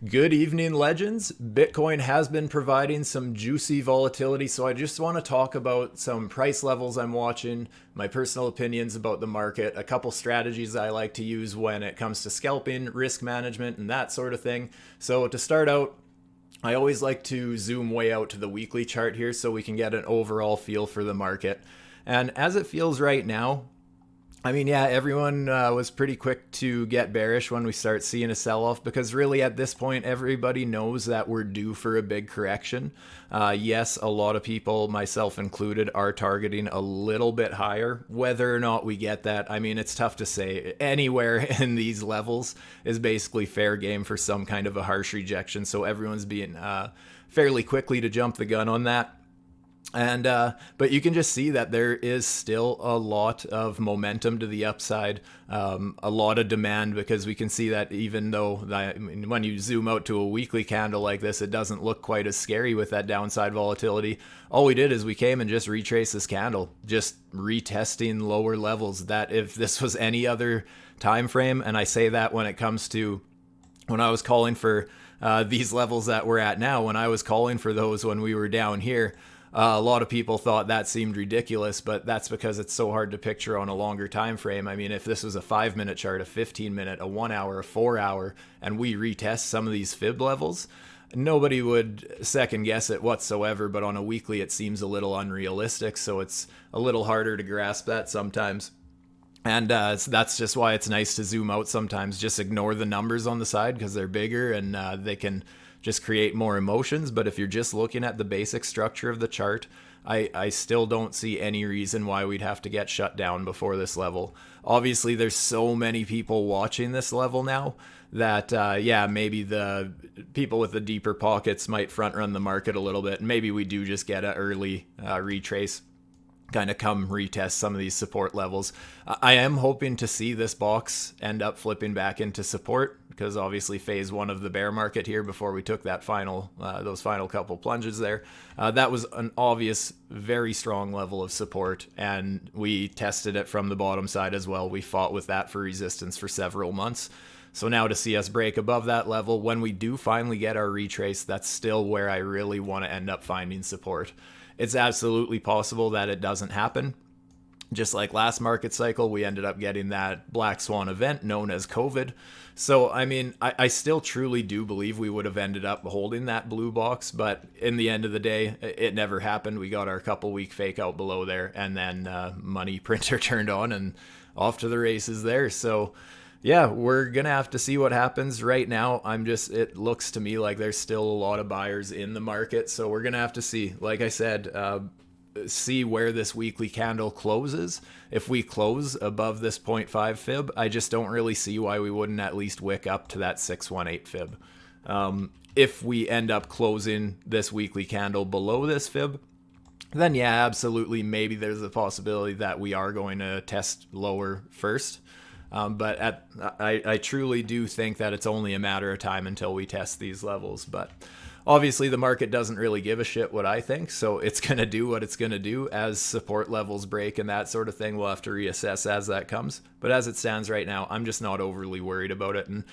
Good evening, legends. Bitcoin has been providing some juicy volatility, so I just want to talk about some price levels I'm watching, my personal opinions about the market, a couple strategies I like to use when it comes to scalping, risk management, and that sort of thing. So, to start out, I always like to zoom way out to the weekly chart here so we can get an overall feel for the market. And as it feels right now, I mean, yeah, everyone was pretty quick to get bearish when we start seeing a sell-off because really at this point, everybody knows that we're due for a big correction. Yes, a lot of people, myself included, are targeting a little bit higher. Whether or not we get that, I mean, it's tough to say. Anywhere in these levels is basically fair game for some kind of a harsh rejection, so everyone's being fairly quickly to jump the gun on that. And but you can just see that there is still a lot of momentum to the upside, a lot of demand, because we can see that even though when you zoom out to a weekly candle like this, it doesn't look quite as scary with that downside volatility. All we did is we came and just retraced this candle, just retesting lower levels. That if this was any other time frame, and I say that when it comes to when I was calling for these levels that we're at now, when I was calling for those when we were down here. A lot of people thought that seemed ridiculous, but that's because it's so hard to picture on a longer time frame. I mean, if this was a 5-minute chart, a 15-minute, a 1 hour, a 4 hour, and we retest some of these fib levels, nobody would second guess it whatsoever. But on a weekly, it seems a little unrealistic, so it's a little harder to grasp that sometimes. And so that's just why it's nice to zoom out sometimes. Just ignore the numbers on the side because they're bigger and they can just create more emotions. But if you're just looking at the basic structure of the chart, I still don't see any reason why we'd have to get shut down before this level. Obviously, there's so many people watching this level now that, yeah, maybe the people with the deeper pockets might front run the market a little bit. And maybe we do just get an early retrace, kind of come retest some of these support levels. I am hoping to see this box end up flipping back into support because obviously phase one of the bear market here before we took that final, those final couple plunges there, that was an obvious, very strong level of support, and we tested it from the bottom side as well. We fought with that for resistance for several months. So now to see us break above that level, when we do finally get our retrace, that's still where I really want to end up finding support. It's absolutely possible that it doesn't happen. Just like last market cycle, we ended up getting that black swan event known as COVID. So, I mean, I still truly do believe we would have ended up holding that blue box, but in the end of the day, it never happened. We got our couple week fake out below there, and then money printer turned on and off to the races there. So, yeah, we're going to have to see what happens. Right now, it looks to me like there's still a lot of buyers in the market. So we're going to have to see, like I said, see where this weekly candle closes. If we close above this 0.5 fib, I just don't really see why we wouldn't at least wick up to that 618 fib. If we end up closing this weekly candle below this fib, then yeah, absolutely, maybe there's a possibility that we are going to test lower first. But I truly do think that it's only a matter of time until we test these levels. But obviously, the market doesn't really give a shit what I think, so it's going to do what it's going to do. As support levels break and that sort of thing, we'll have to reassess as that comes. But as it stands right now, I'm just not overly worried about it. And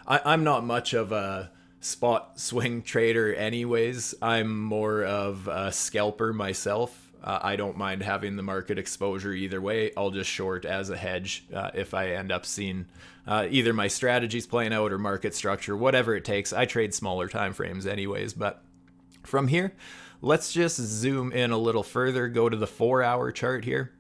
I'm not much of a spot swing trader anyways. I'm more of a scalper myself. I don't mind having the market exposure either way. I'll just short as a hedge if I end up seeing either my strategies playing out or market structure, whatever it takes. I trade smaller time frames anyways. But from here, let's just zoom in a little further, go to the 4-hour chart here.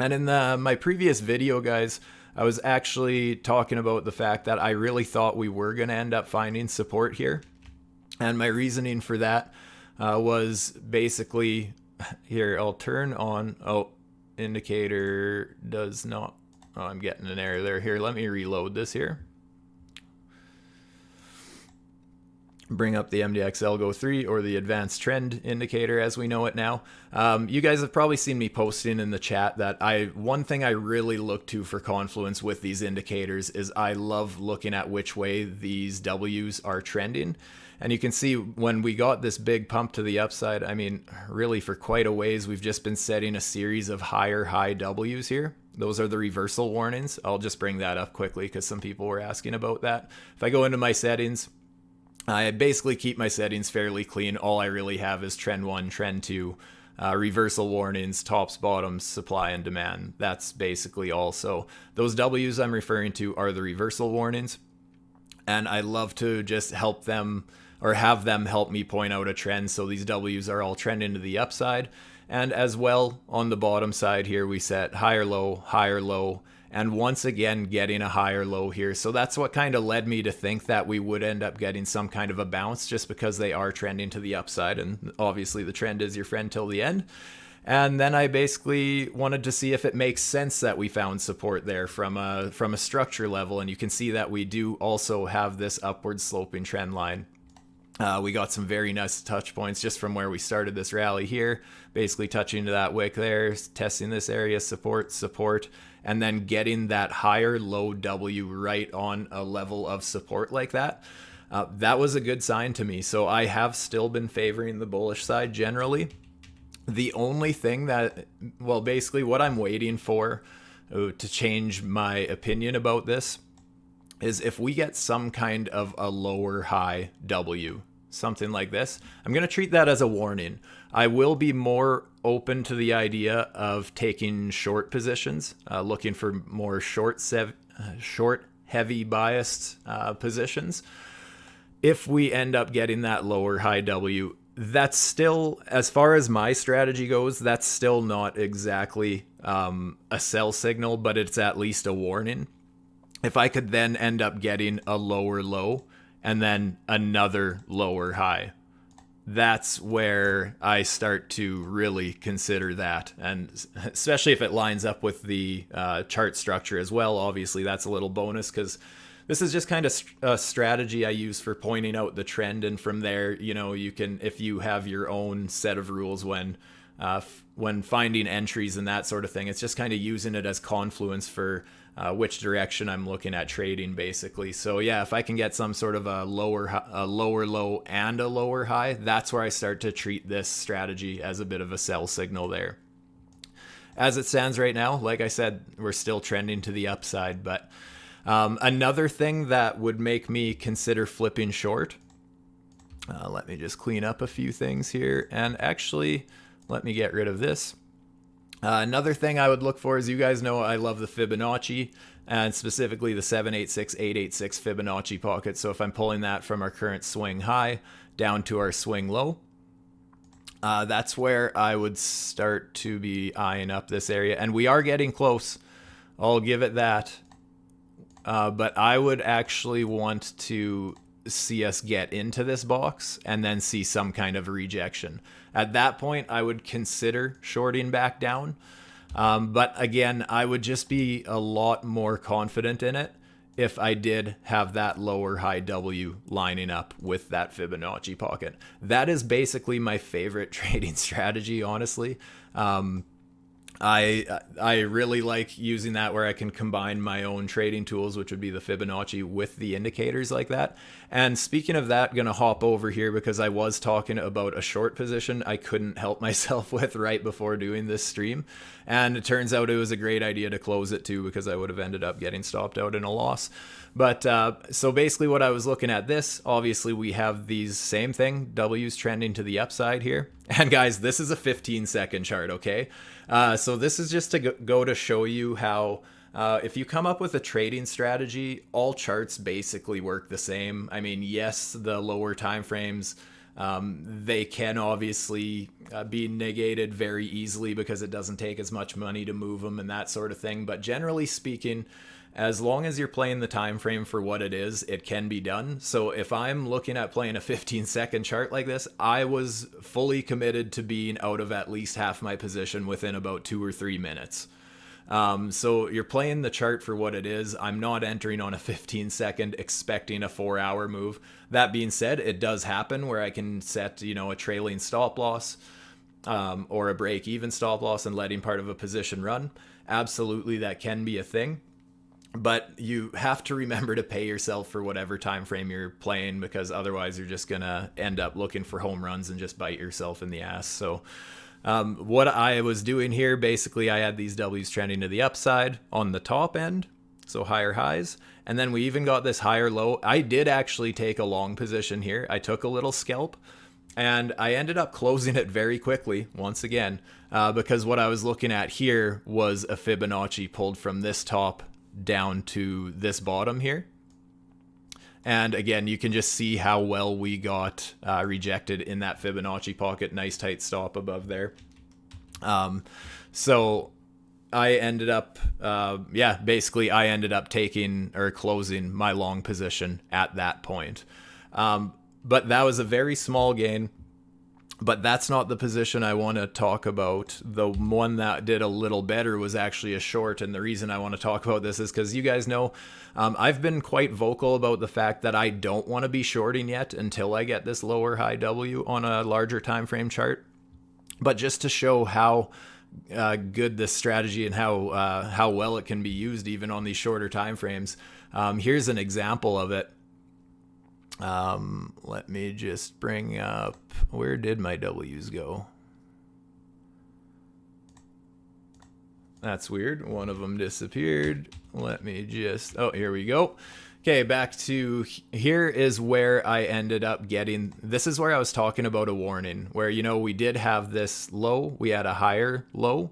And in my previous video, guys, I was actually talking about the fact that I really thought we were going to end up finding support here. And my reasoning for that was basically... Here, I'll turn on, indicator does not, I'm getting an error there. Here, let me reload this here. Bring up the MDX ALGO 3 or the advanced trend indicator as we know it now. You guys have probably seen me posting in the chat that one thing I really look to for confluence with these indicators is I love looking at which way these W's are trending. And you can see when we got this big pump to the upside, I mean, really for quite a ways, we've just been setting a series of higher high W's here. Those are the reversal warnings. I'll just bring that up quickly because some people were asking about that. If I go into my settings, I basically keep my settings fairly clean. All I really have is trend 1, trend 2, reversal warnings, tops, bottoms, supply and demand. That's basically all. So those W's I'm referring to are the reversal warnings. And I love to just help them or have them help me point out a trend. So these W's are all trending to the upside. And as well, on the bottom side here, we set higher low, and once again getting a higher low here. So that's what kind of led me to think that we would end up getting some kind of a bounce, just because they are trending to the upside, and obviously the trend is your friend till the end. And then I basically wanted to see if it makes sense that we found support there from a structure level, and you can see that we do also have this upward sloping trend line. We got some very nice touch points just from where we started this rally here, basically touching to that wick there, testing this area, support, and then getting that higher low W right on a level of support like that. That was a good sign to me. So I have still been favoring the bullish side generally. The only thing that, well, basically what I'm waiting for to change my opinion about this is if we get some kind of a lower high W, something like this, I'm going to treat that as a warning. I will be more open to the idea of taking short positions, looking for more short heavy biased positions. If we end up getting that lower high W, that's still, as far as my strategy goes, that's still not exactly a sell signal, but it's at least a warning. If I could then end up getting a lower low and then another lower high, that's where I start to really consider that. And especially if it lines up with the chart structure as well, obviously that's a little bonus, because this is just kind of a strategy I use for pointing out the trend. And from there, you know, you can, if you have your own set of rules when finding entries and that sort of thing, it's just kind of using it as confluence for which direction I'm looking at trading, basically. So yeah, if I can get some sort of a lower low and a lower high, that's where I start to treat this strategy as a bit of a sell signal there. As it stands right now, like I said, we're still trending to the upside. But another thing that would make me consider flipping short, let me just clean up a few things here, and actually let me get rid of this. Another thing I would look for is, you guys know I love the Fibonacci, and specifically the 786, 886 Fibonacci pocket. So if I'm pulling that from our current swing high down to our swing low, that's where I would start to be eyeing up this area. And we are getting close, I'll give it that. But I would actually want to see us get into this box and then see some kind of rejection. At that point, I would consider shorting back down. But again, I would just be a lot more confident in it if I did have that lower high W lining up with that Fibonacci pocket. That is basically my favorite trading strategy, honestly. I really like using that, where I can combine my own trading tools, which would be the Fibonacci, with the indicators like that. And speaking of that, gonna hop over here because I was talking about a short position I couldn't help myself with right before doing this stream. And it turns out it was a great idea to close it too, because I would have ended up getting stopped out in a loss. But so basically what I was looking at this, obviously we have these same thing, W's trending to the upside here. And guys, this is a 15-second chart, okay? So this is just to go to show you how if you come up with a trading strategy, all charts basically work the same. I mean, yes, the lower time frames, they can obviously be negated very easily because it doesn't take as much money to move them and that sort of thing. But generally speaking, as long as you're playing the time frame for what it is, it can be done. So if I'm looking at playing a 15-second chart like this, I was fully committed to being out of at least half my position within about 2 or 3 minutes. So you're playing the chart for what it is. I'm not entering on a 15-second expecting a 4-hour move. That being said, it does happen where I can set, you know, a trailing stop loss or a break-even stop loss and letting part of a position run. Absolutely, that can be a thing. But you have to remember to pay yourself for whatever time frame you're playing, because otherwise you're just going to end up looking for home runs and just bite yourself in the ass. So what I was doing here, basically I had these W's trending to the upside on the top end. so higher highs. And then we even got this higher low. I did actually take a long position here. I took a little scalp, and I ended up closing it very quickly, once again, because what I was looking at here was a Fibonacci pulled from this top down to this bottom here. And again, you can just see how well we got rejected in that Fibonacci pocket. Nice tight stop above there. So I ended up, basically I ended up taking or closing my long position at that point. But that was a very small gain. But that's not the position I want to talk about. The one that did a little better was actually a short. And the reason I want to talk about this is because you guys know I've been quite vocal about the fact that I don't want to be shorting yet until I get this lower high W on a larger time frame chart. But just to show how good this strategy and how well it can be used even on these shorter time frames, here's an example of it. Let me just bring up, where did my W's go? That's weird. One of them disappeared. Let me just, oh, here we go. Okay, back to here is where I ended up getting, this is where I was talking about a warning where, you know, we did have this low, we had a higher low,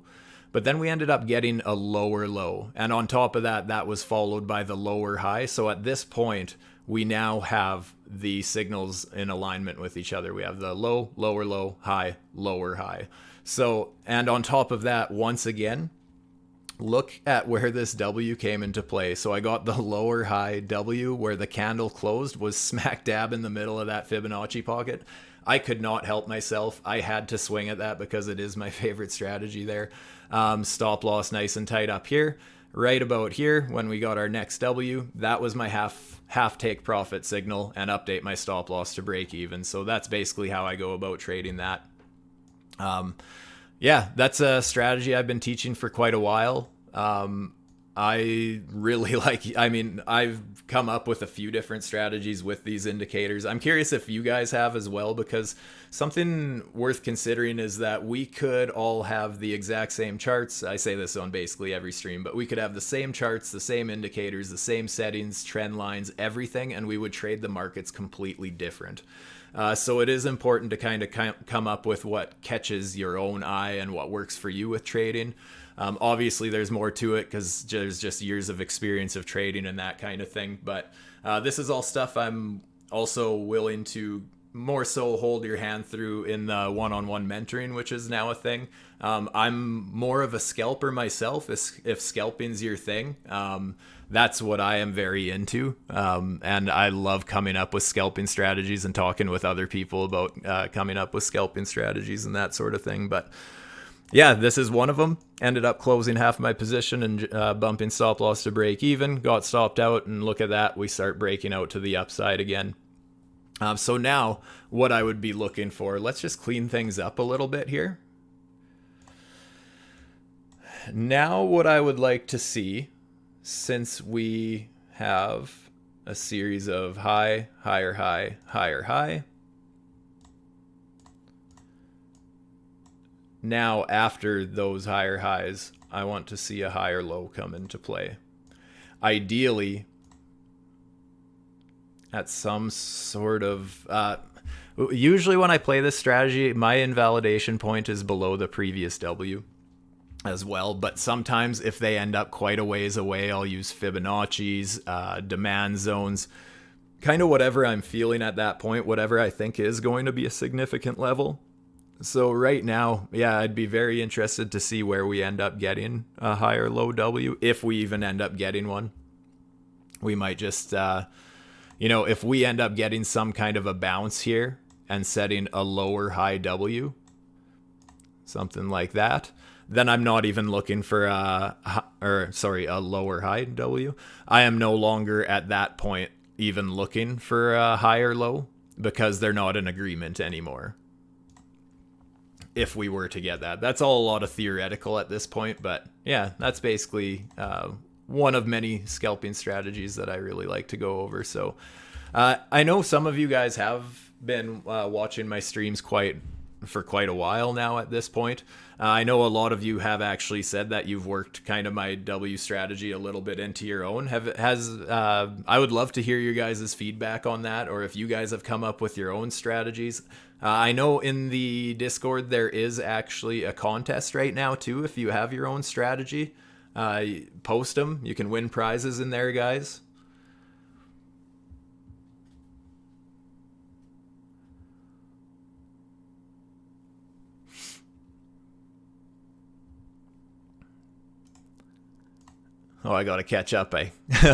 but then we ended up getting a lower low. And on top of that, that was followed by the lower high. So at this point, we now have the signals in alignment with each other. We have the low, lower low, high, lower high. So, and on top of that, once again, look at where this W came into play. So I got the lower high W where the candle closed was smack dab in the middle of that Fibonacci pocket. I could not help myself. I had to swing at that because it is my favorite strategy there. Stop loss nice and tight up here. Right about here when we got our next W, that was my half take profit signal and update my stop loss to break even. So that's basically how I go about trading that. Yeah, that's a strategy I've been teaching for quite a while. I really I've come up with a few different strategies with these indicators. I'm curious if you guys have as well, because something worth considering is that we could all have the exact same charts. I say this on basically every stream, but we could have the same charts, the same indicators, the same settings, trend lines, everything, and we would trade the markets completely different. So it is important to kind of come up with what catches your own eye and what works for you with trading. Obviously, there's more to it because there's just years of experience of trading and that kind of thing. But this is all stuff I'm also willing to more so hold your hand through in the one-on-one mentoring, which is now a thing. I'm more of a scalper myself. If scalping's your thing, that's what I am very into. And I love coming up with scalping strategies and talking with other people about coming up with scalping strategies and that sort of thing. But yeah, this is one of them. Ended up closing half my position and bumping stop loss to break even. Got stopped out, and look at that. We start breaking out to the upside again. So now what I would be looking for, let's just clean things up a little bit here. Now what I would like to see, since we have a series of high, higher high, higher high. Now, after those higher highs, I want to see a higher low come into play. Ideally, at some sort of... usually when I play this strategy, my invalidation point is below the previous W as well. But sometimes if they end up quite a ways away, I'll use Fibonacci's, demand zones, kind of whatever I'm feeling at that point, whatever I think is going to be a significant level. So right now, yeah, I'd be very interested to see where we end up getting a higher low W, if we even end up getting one. We might just, if we end up getting some kind of a bounce here and setting a lower high W, something like that, then I'm not even looking for a lower high W. I am no longer at that point even looking for a higher low because they're not in agreement anymore. If we were to get that. That's all a lot of theoretical at this point, but yeah, that's basically one of many scalping strategies that I really like to go over. So I know some of you guys have been watching my streams quite for quite a while now at this point. I know a lot of you have actually said that you've worked kind of my W strategy a little bit into your own. I would love to hear your guys' feedback on that, or if you guys have come up with your own strategies. I know in the Discord there is actually a contest right now too. If you have your own strategy, post them. You can win prizes in there, guys. Oh, I got to catch up.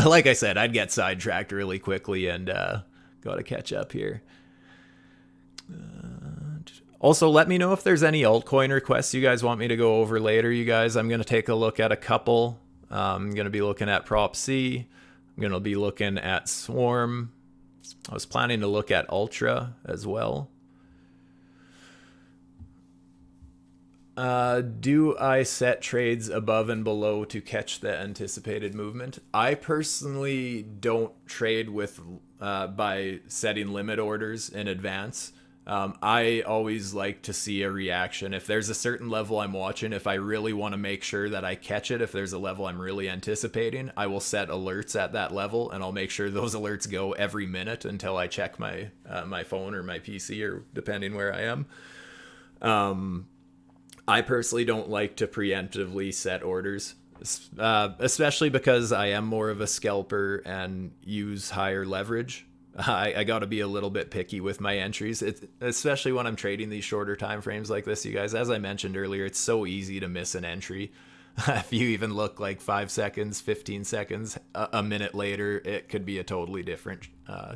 Like I said, I'd get sidetracked really quickly and got to catch up here. Also, let me know if there's any altcoin requests you guys want me to go over later, you guys. I'm going to take a look at a couple. I'm going to be looking at Prop C. I'm going to be looking at Swarm. I was planning to look at Ultra as well. Do I set trades above and below to catch the anticipated movement? I personally don't trade with by setting limit orders in advance. I always like to see a reaction. If there's a certain level I'm watching, if I really want to make sure that I catch it, if there's a level I'm really anticipating, I will set alerts at that level, and I'll make sure those alerts go every minute until I check my my phone or my PC, or depending where I am. I personally don't like to preemptively set orders, especially because I am more of a scalper and use higher leverage. I got to be a little bit picky with my entries, especially when I'm trading these shorter time frames like this, you guys. As I mentioned earlier, it's so easy to miss an entry. If you even look like 5 seconds, 15 seconds, a minute later, it could be a totally different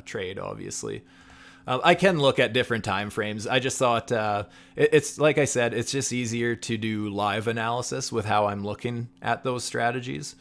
trade, obviously. I can look at different time frames. I just thought it's like I said, it's just easier to do live analysis with how I'm looking at those strategies.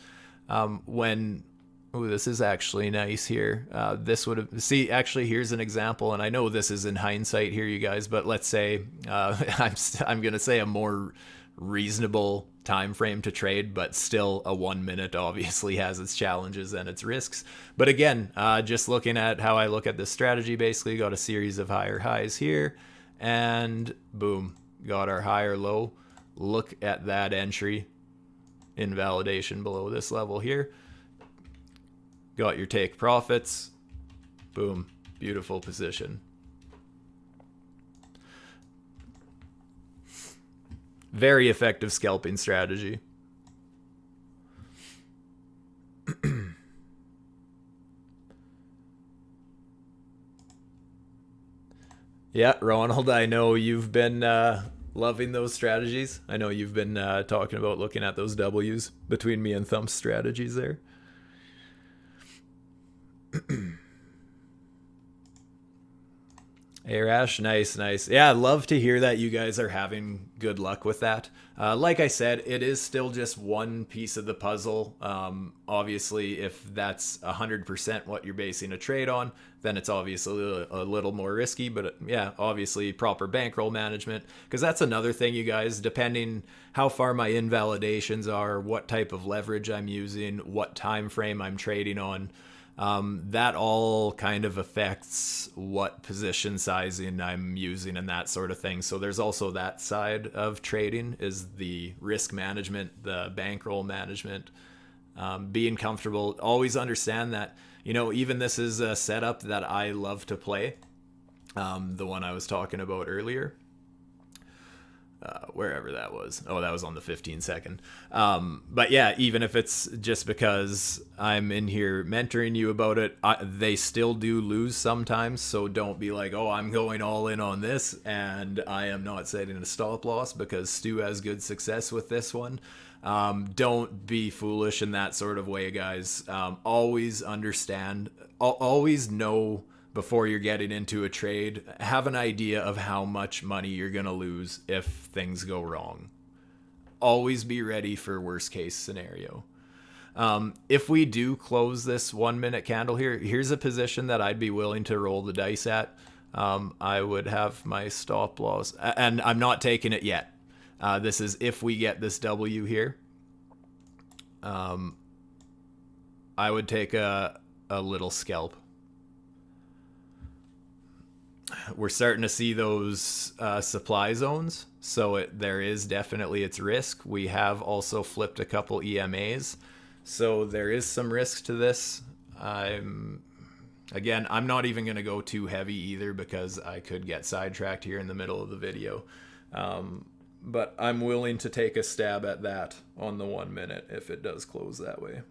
This is actually nice here. This would have, see, actually, here's an example, and I know this is in hindsight here, you guys, but let's say I'm going to say a more reasonable time frame to trade, but still a 1 minute obviously has its challenges and its risks. But again, just looking at how I look at this strategy, basically got a series of higher highs here, and boom, got our higher low. Look at that entry, invalidation below this level here. Got your take profits, boom, beautiful position. Very effective scalping strategy. Yeah, Ronald, I know you've been loving those strategies. I know you've been talking about looking at those W's between me and Thump's strategies there. Hey Rash, nice. Yeah, I'd love to hear that you guys are having good luck with that. Like I said, it is still just one piece of the puzzle. Obviously, if that's 100% what you're basing a trade on, then it's obviously a little more risky. But yeah, obviously proper bankroll management, because that's another thing, you guys, depending how far my invalidations are, what type of leverage I'm using, what time frame I'm trading on. That all kind of affects what position sizing I'm using and that sort of thing. So there's also that side of trading, is the risk management, the bankroll management, being comfortable. Always understand that, you know, even this is a setup that I love to play. The one I was talking about earlier. Wherever that was. Oh, that was on the 15 second. But yeah, even if it's just because I'm in here mentoring you about it, they still do lose sometimes. So don't be like, oh, I'm going all in on this and I am not setting a stop loss because Stu has good success with this one. Don't be foolish in that sort of way, guys. Always understand, always know before you're getting into a trade, have an idea of how much money you're going to lose if things go wrong. Always be ready for worst case scenario. If we do close this 1 minute candle here, here's a position that I'd be willing to roll the dice at. I would have my stop loss, and I'm not taking it yet. This is if we get this W here. I would take a little scalp. we're starting to see those supply zones. So there is definitely its risk. We have also flipped a couple EMAs. So there is some risk to this. I'm not even going to go too heavy either because I could get sidetracked here in the middle of the video. But I'm willing to take a stab at that on the 1 minute if it does close that way.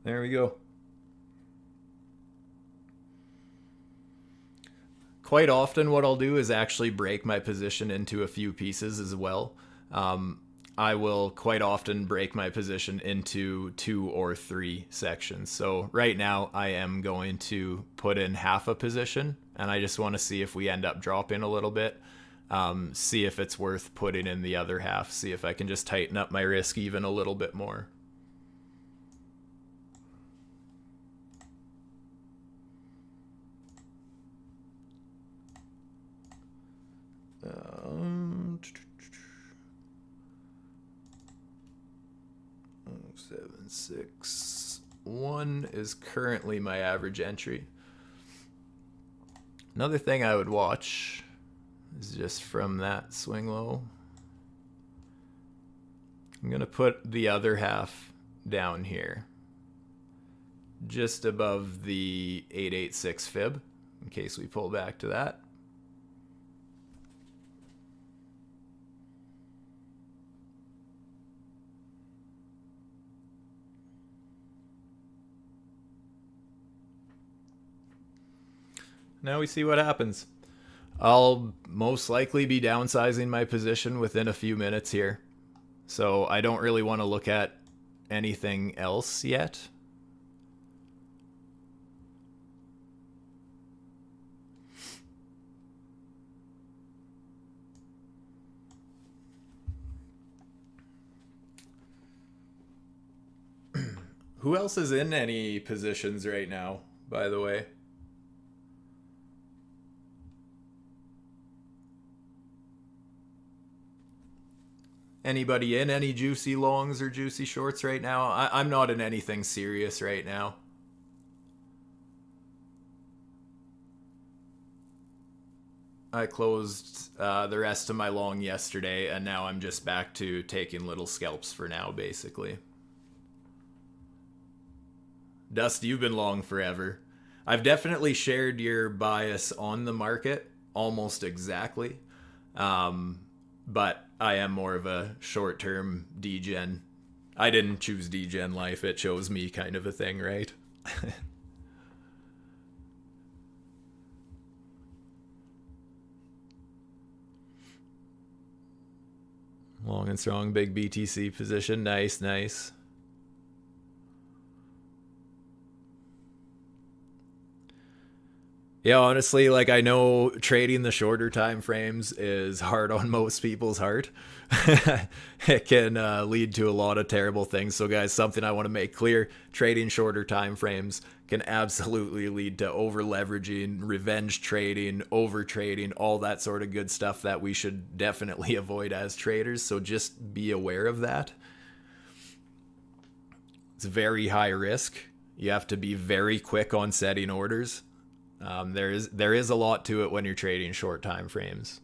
There we go. Quite often what I'll do is actually break my position into a few pieces as well. I will quite often break my position into 2 or 3 sections. So right now I am going to put in half a position, and I just want to see if we end up dropping a little bit. See if it's worth putting in the other half. See if I can just tighten up my risk even a little bit more. Seven, 6, 1 is currently my average entry. Another thing I would watch is just from that swing low. I'm going to put the other half down here, just above the 886 fib, in case we pull back to that. Now we see what happens. I'll most likely be downsizing my position within a few minutes here. So I don't really want to look at anything else yet. Who else is in any positions right now, by the way? Anybody in any juicy longs or juicy shorts right now? I'm not in anything serious right now. I closed the rest of my long yesterday, and now I'm just back to taking little scalps for now, basically. Dust, you've been long forever. I've definitely shared your bias on the market almost exactly. But I am more of a short-term degen. I didn't choose degen life, it chose me kind of a thing, right? Long and strong, big BTC position. Nice, nice. Yeah, honestly, like I know trading the shorter time frames is hard on most people's heart. It can lead to a lot of terrible things. So guys, something I want to make clear, trading shorter time frames can absolutely lead to over leveraging, revenge trading, over trading, all that sort of good stuff that we should definitely avoid as traders. So just be aware of that. It's very high risk. You have to be very quick on setting orders. There is a lot to it when you're trading short time frames.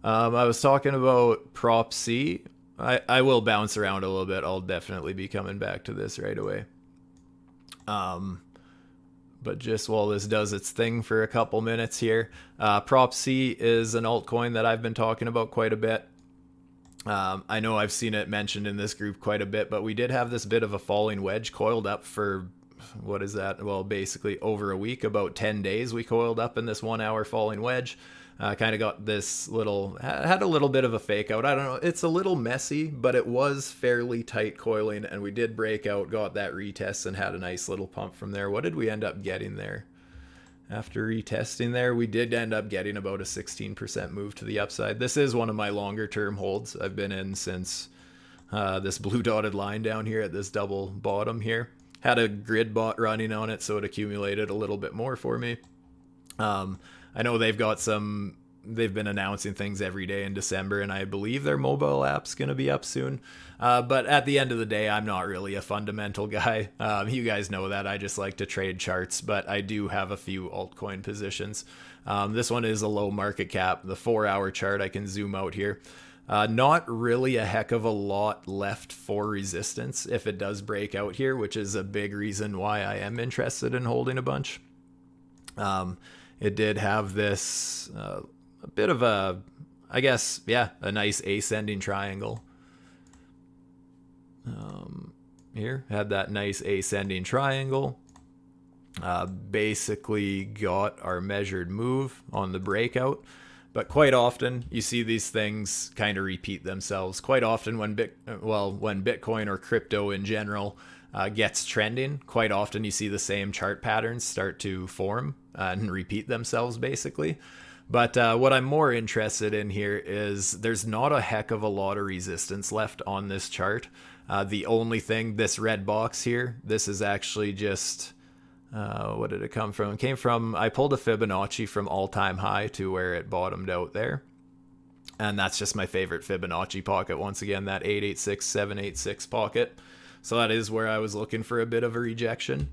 I was talking about Prop C. I will bounce around a little bit. I'll definitely be coming back to this right away. But just while this does its thing for a couple minutes here, Prop C is an altcoin that I've been talking about quite a bit. I know I've seen it mentioned in this group quite a bit, but we did have this bit of a falling wedge coiled up for, what is that? Well, basically over a week, about 10 days we coiled up in this 1 hour falling wedge. Kind of got this little, had a little bit of a fake out. I don't know, it's a little messy, but it was fairly tight coiling, and we did break out, got that retest, and had a nice little pump from there. What did we end up getting there? After retesting there, we did end up getting about a 16% move to the upside. This is one of my longer term holds. I've been in since this blue dotted line down here at this double bottom here. Had a grid bot running on it, so it accumulated a little bit more for me. I know they've been announcing things every day in December, and I believe their mobile app's going to be up soon. But at the end of the day, I'm not really a fundamental guy. You guys know that. I just like to trade charts, but I do have a few altcoin positions. This one is a low market cap. The 4-hour chart, I can zoom out here. Not really a heck of a lot left for resistance if it does break out here, which is a big reason why I am interested in holding a bunch. It did have this a bit of a, I guess, yeah, a nice ascending triangle. Here, had that nice ascending triangle. Basically got our measured move on the breakout. But quite often, you see these things kind of repeat themselves. Quite often when Bitcoin or crypto in general gets trending, quite often you see the same chart patterns start to form and repeat themselves, basically. But what I'm more interested in here is there's not a heck of a lot of resistance left on this chart. The only thing, this red box here, this is actually just... what did it come from? It came from, I pulled a Fibonacci from all-time high to where it bottomed out there. And that's just my favorite Fibonacci pocket. Once again, that 886, 786 pocket. So that is where I was looking for a bit of a rejection.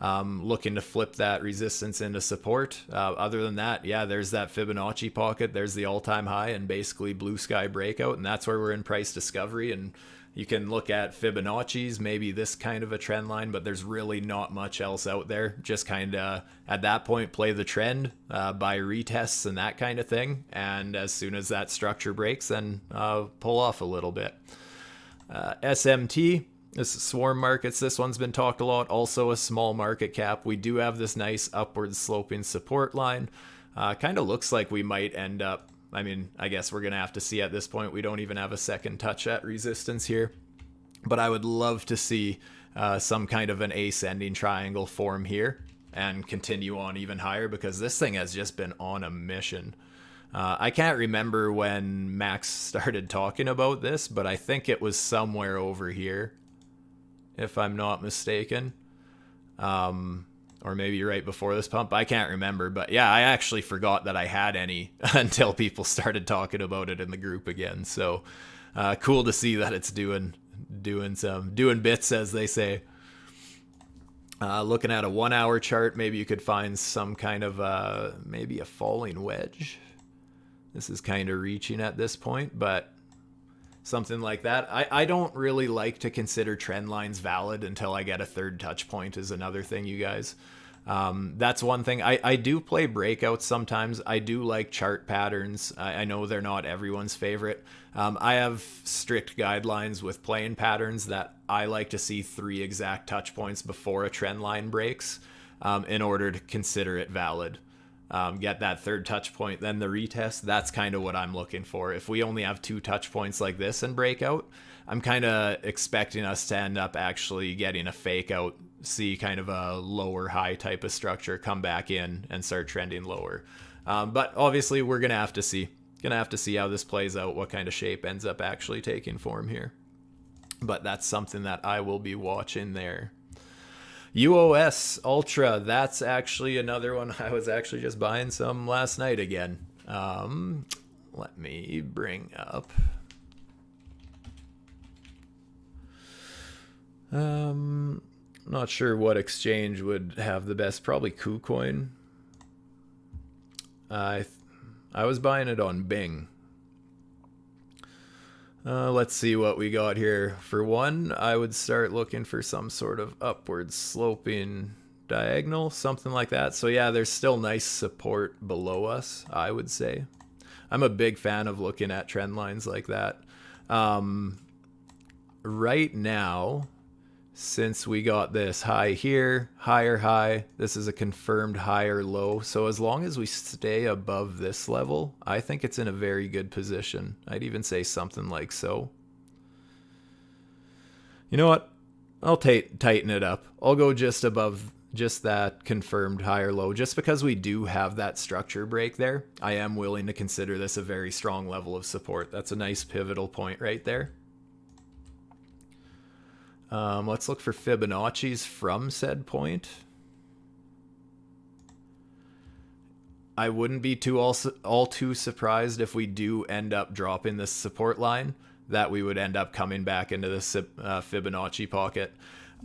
Looking to flip that resistance into support. Other than that, yeah, there's that Fibonacci pocket. There's the all-time high and basically blue sky breakout. And that's where we're in price discovery. And you can look at Fibonacci's, maybe this kind of a trend line, but there's really not much else out there. Just kind of, at that point, play the trend, buy retests and that kind of thing. And as soon as that structure breaks, then pull off a little bit. SMT, this is Swarm Markets. This one's been talked a lot. Also a small market cap. We do have this nice upward sloping support line. Kind of looks like we might end up, I mean, I guess we're going to have to see at this point. We don't even have a second touch at resistance here. But I would love to see some kind of an ascending triangle form here and continue on even higher, because this thing has just been on a mission. I can't remember when Max started talking about this, but I think it was somewhere over here, if I'm not mistaken. Or maybe right before this pump. I can't remember. But yeah, I actually forgot that I had any until people started talking about it in the group again. So cool to see that it's doing bits, as they say. Looking at a 1-hour chart, maybe you could find some kind of maybe a falling wedge. This is kind of reaching at this point, but something like that. I don't really like to consider trend lines valid until I get a third touch point, is another thing, you guys. That's one thing. I do play breakouts sometimes. I do like chart patterns. I know they're not everyone's favorite. I have strict guidelines with playing patterns that I like to see 3 exact touch points before a trend line breaks in order to consider it valid. Get that third touch point, then the retest. That's kind of what I'm looking for. If we only have 2 touch points like this and breakout, I'm kind of expecting us to end up actually getting a fake out, see kind of a lower high type of structure, come back in and start trending lower. But obviously we're going to have to see. How this plays out, what kind of shape ends up actually taking form here. But that's something that I will be watching there. UOS Ultra, that's actually another one. I was actually just buying some last night again. Let me bring up. Not sure what exchange would have the best. Probably KuCoin. I was buying it on Bing. Let's see what we got here. For one, I would start looking for some sort of upward sloping diagonal, something like that. So yeah, there's still nice support below us, I would say. I'm a big fan of looking at trend lines like that. Right now, since we got this high here, higher high, this is a confirmed higher low. So as long as we stay above this level, I think it's in a very good position. I'd even say something like so. You know what? I'll tighten it up. I'll go just above just that confirmed higher low. Just because we do have that structure break there, I am willing to consider this a very strong level of support. That's a nice pivotal point right there. Let's look for Fibonacci's from said point. I wouldn't be all too surprised if we do end up dropping this support line, that we would end up coming back into this Fibonacci pocket.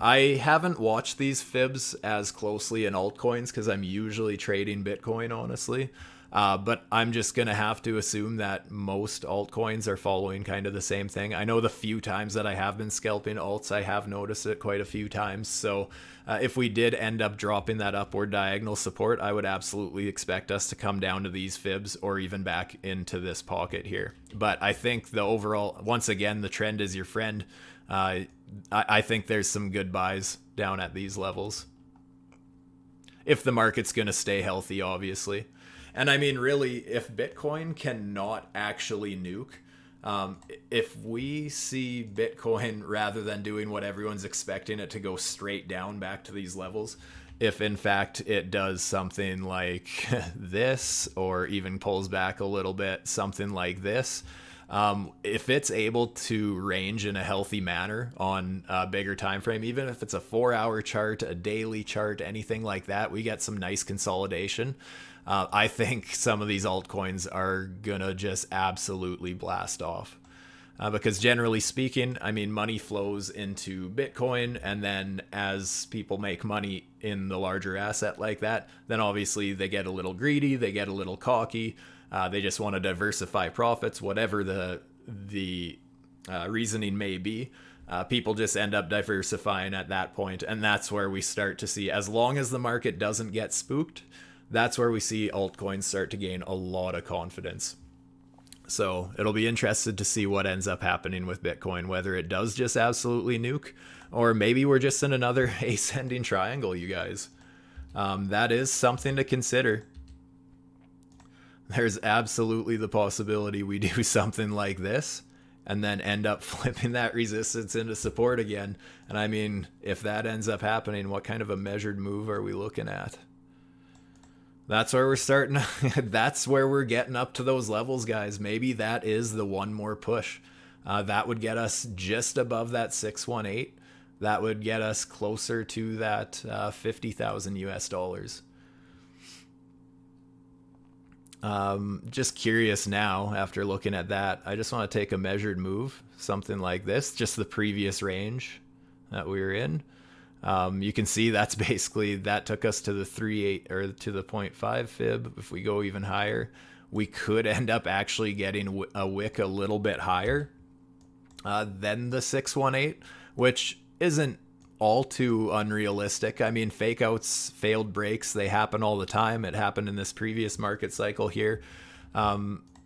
I haven't watched these fibs as closely in altcoins because I'm usually trading Bitcoin, honestly. But I'm just going to have to assume that most altcoins are following kind of the same thing. I know the few times that I have been scalping alts, I have noticed it quite a few times. So if we did end up dropping that upward diagonal support, I would absolutely expect us to come down to these fibs or even back into this pocket here. But I think the overall, once again, the trend is your friend. I think there's some good buys down at these levels. If the market's going to stay healthy, obviously. And I mean, really, if Bitcoin cannot actually nuke, if we see Bitcoin, rather than doing what everyone's expecting it to go straight down back to these levels, if in fact it does something like this, or even pulls back a little bit, something like this, if it's able to range in a healthy manner on a bigger time frame, even if it's a 4-hour chart, a daily chart, anything like that, we get some nice consolidation. I think some of these altcoins are gonna just absolutely blast off. Because generally speaking, I mean, money flows into Bitcoin, and then as people make money in the larger asset like that, then obviously they get a little greedy, they get a little cocky, they just want to diversify profits, whatever the reasoning may be. People just end up diversifying at that point, and that's where we start to see, as long as the market doesn't get spooked, that's where we see altcoins start to gain a lot of confidence. So it'll be interesting to see what ends up happening with Bitcoin, whether it does just absolutely nuke, or maybe we're just in another ascending triangle, you guys. That is something to consider. There's absolutely the possibility we do something like this and then end up flipping that resistance into support again. And I mean, if that ends up happening, what kind of a measured move are we looking at? That's where we're starting. That's where we're getting up to those levels, guys. Maybe that is the one more push. That would get us just above that 618. That would get us closer to that 50,000 US dollars. Just curious now, after looking at that, I just want to take a measured move, something like this, just the previous range that we were in. You can see that's basically, that took us to the 3.8 or to the 0.5 fib. If we go even higher, we could end up actually getting a wick a little bit higher than the 618, which isn't all too unrealistic. I mean, fake outs, failed breaks, they happen all the time. It happened in this previous market cycle here.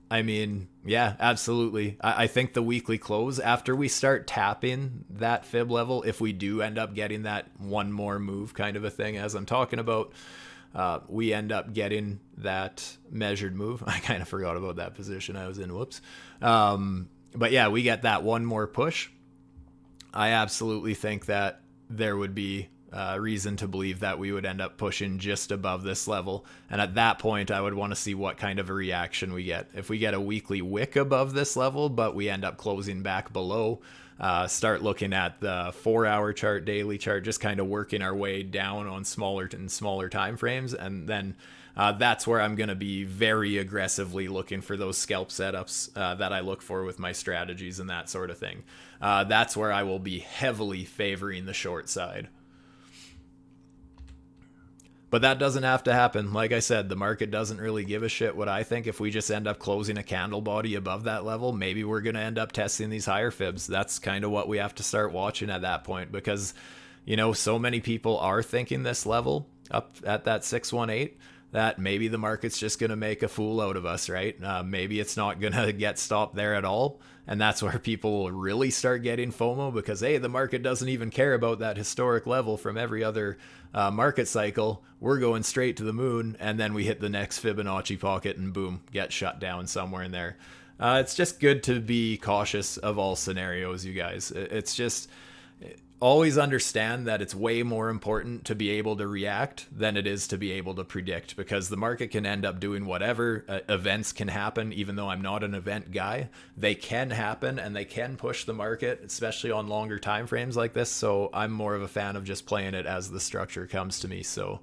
I mean, yeah, absolutely. I think the weekly close, after we start tapping that fib level, if we do end up getting that one more move kind of a thing, as I'm talking about, we end up getting that measured move. I kind of forgot about that position I was in. Whoops. But yeah, we get that one more push. I absolutely think that there would be reason to believe that we would end up pushing just above this level. And at that point, I would want to see what kind of a reaction we get. If we get a weekly wick above this level, but we end up closing back below, start looking at the 4-hour chart, daily chart, just kind of working our way down on smaller and smaller time frames. And then that's where I'm going to be very aggressively looking for those scalp setups that I look for with my strategies and that sort of thing. That's where I will be heavily favoring the short side. But that doesn't have to happen. Like I said, the market doesn't really give a shit what I think. If we just end up closing a candle body above that level, maybe we're going to end up testing these higher fibs. That's kind of what we have to start watching at that point, because, you know, so many people are thinking this level up at that 618 that maybe the market's just going to make a fool out of us, right? Maybe it's not going to get stopped there at all. And that's where people will really start getting FOMO, because, hey, the market doesn't even care about that historic level from every other market cycle. We're going straight to the moon, and then we hit the next Fibonacci pocket and boom, get shut down somewhere in there. It's just good to be cautious of all scenarios, you guys. It's just always understand that it's way more important to be able to react than it is to be able to predict, because the market can end up doing whatever. Events can happen, even though I'm not an event guy. They can happen and they can push the market, especially on longer time frames like this. So I'm more of a fan of just playing it as the structure comes to me. So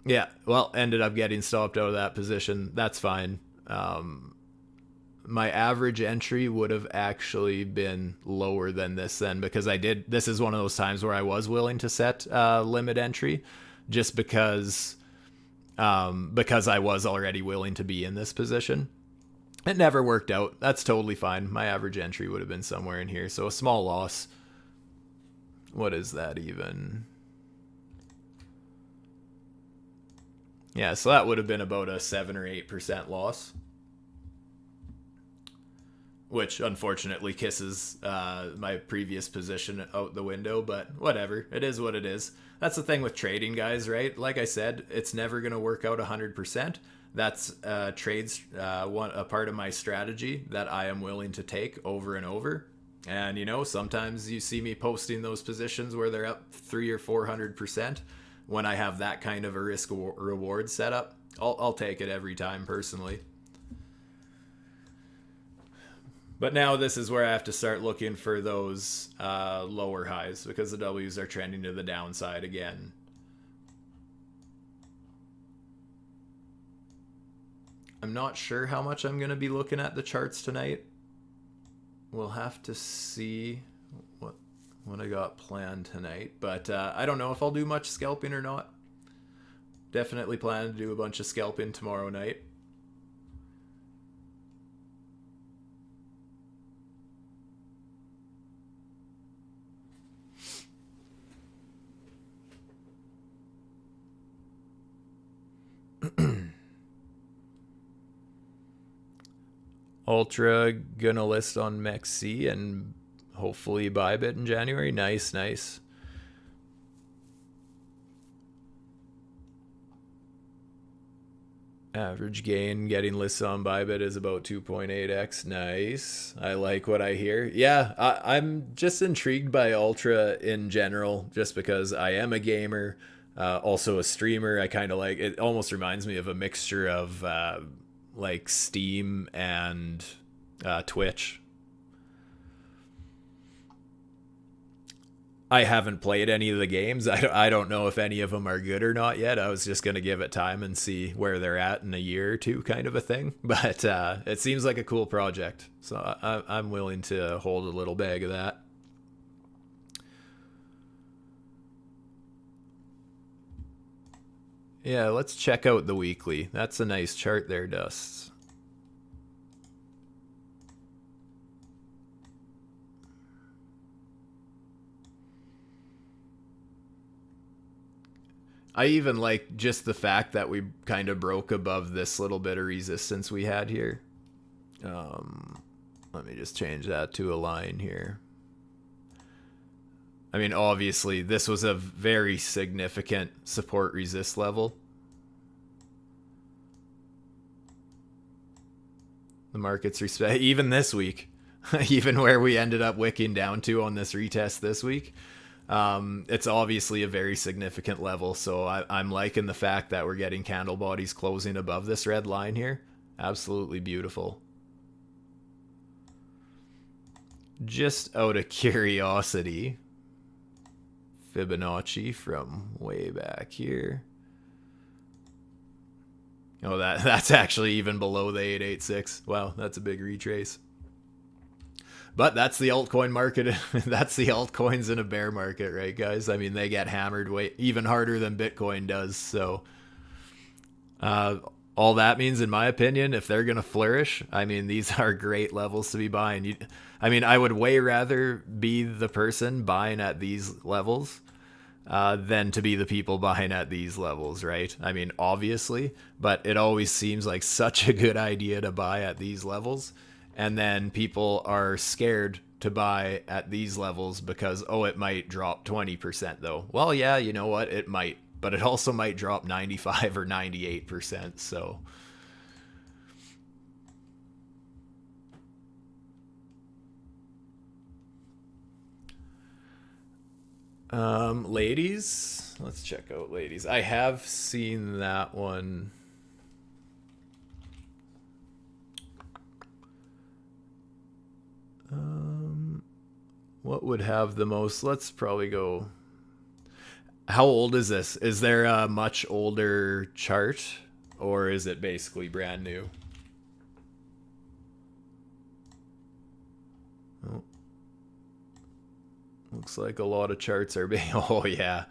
Yeah, well, ended up getting stopped out of that position. That's fine. My average entry would have actually been lower than this then, because this is one of those times where I was willing to set limit entry just because I was already willing to be in this position. It never worked out. That's totally fine. My average entry would have been somewhere in here. So a small loss. What is that even? Yeah, so that would have been about a 7 or 8% loss, which unfortunately kisses my previous position out the window, but whatever. It is what it is. That's the thing with trading, guys, right? Like I said, it's never going to work out 100%. That's trades a part of my strategy that I am willing to take over and over. And, you know, sometimes you see me posting those positions where they're up 300 or 400%. When I have that kind of a risk reward setup, I'll take it every time personally. But now this is where I have to start looking for those lower highs because the W's are trending to the downside again. I'm not sure how much I'm going to be looking at the charts tonight. We'll have to see what I got planned tonight. But I don't know if I'll do much scalping or not. Definitely plan to do a bunch of scalping tomorrow night. Ultra gonna list on MEXC and hopefully buy a bit in January. Nice, nice. Average gain getting listed on Bybit is about 2.8x. Nice. I like what I hear. Yeah, I'm just intrigued by Ultra in general, just because I am a gamer, also a streamer. I kind of like it. Almost reminds me of a mixture of like Steam and Twitch. I haven't played any of the games. I don't know if any of them are good or not yet. I was just going to give it time and see where they're at in a year or two, kind of a thing. But it seems like a cool project. So I'm willing to hold a little bag of that. Yeah, let's check out the weekly. That's a nice chart there, Dusts. I even like just the fact that we kind of broke above this little bit of resistance we had here. Let me just change that to a line here. I mean, obviously, this was a very significant support resist level. The market's respect, even this week, even where we ended up wicking down to on this retest this week. It's obviously a very significant level, so I'm liking the fact that we're getting candle bodies closing above this red line here. Absolutely beautiful. Just out of curiosity, Fibonacci from way back here. Oh, that's actually even below the 886. Wow, that's a big retrace. But that's the altcoin market. That's the altcoins in a bear market, right, guys? I mean, they get hammered way even harder than Bitcoin does. So all that means, in my opinion, if they're going to flourish, I mean, these are great levels to be buying. I mean, I would way rather be the person buying at these levels than to be the people buying at these levels, right? I mean, obviously, but it always seems like such a good idea to buy at these levels. And then people are scared to buy at these levels because, oh, it might drop 20% though. Well, yeah, you know what? It might, but it also might drop 95 or 98%. So ladies, let's check out ladies. I have seen that one. What would have the most? Let's probably go. How old is this? Is there a much older chart, or is it basically brand new? Oh, looks like a lot of charts are being... Oh, yeah.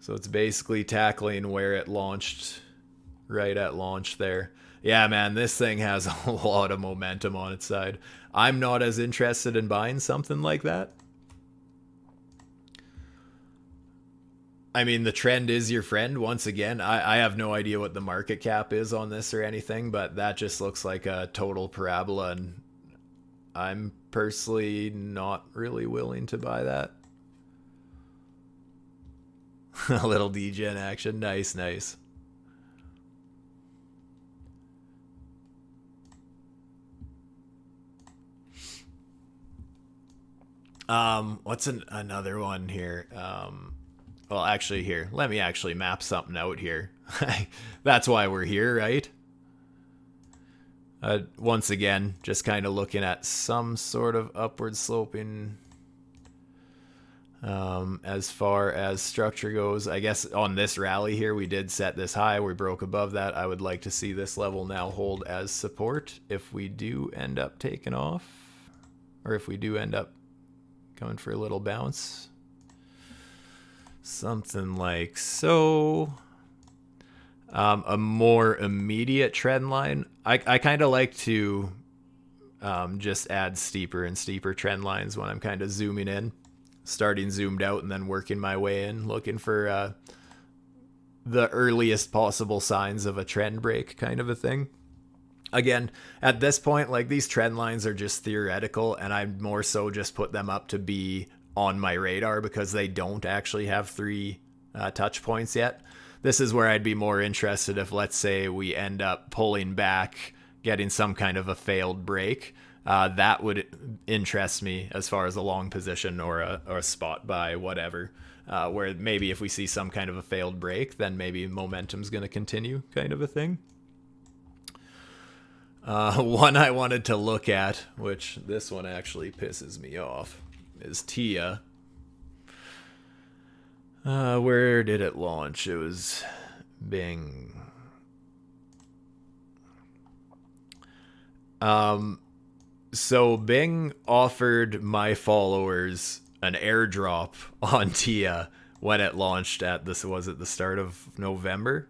So it's basically tackling where it launched, right at launch there. Yeah, man, this thing has a lot of momentum on its side. I'm not as interested in buying something like that. I mean, the trend is your friend. Once again, I have no idea what the market cap is on this or anything, but that just looks like a total parabola, and I'm personally not really willing to buy that. A little degen action. Nice, nice. What's another one here? Well, actually, here, let me actually map something out here. That's why we're here, right? Once again, just kind of looking at some sort of upward sloping as far as structure goes. I guess on this rally here, we did set this high. We broke above that. I would like to see this level now hold as support if we do end up taking off, or if we do end up going for a little bounce. Something like so. A more immediate trend line. I kind of like to just add steeper and steeper trend lines when I'm kind of zooming in, starting zoomed out and then working my way in, looking for the earliest possible signs of a trend break kind of a thing. Again, at this point, like, these trend lines are just theoretical, and I more so just put them up to be on my radar because they don't actually have 3 touch points yet. This is where I'd be more interested if, let's say, we end up pulling back, getting some kind of a failed break. That would interest me as far as a long position or a spot buy, whatever. Where maybe if we see some kind of a failed break, then maybe momentum's going to continue, kind of a thing. One I wanted to look at, which this one actually pisses me off, is TIA. Where did it launch? It was Bing. So Bing offered my followers an airdrop on TIA when it launched at this, was it the start of November?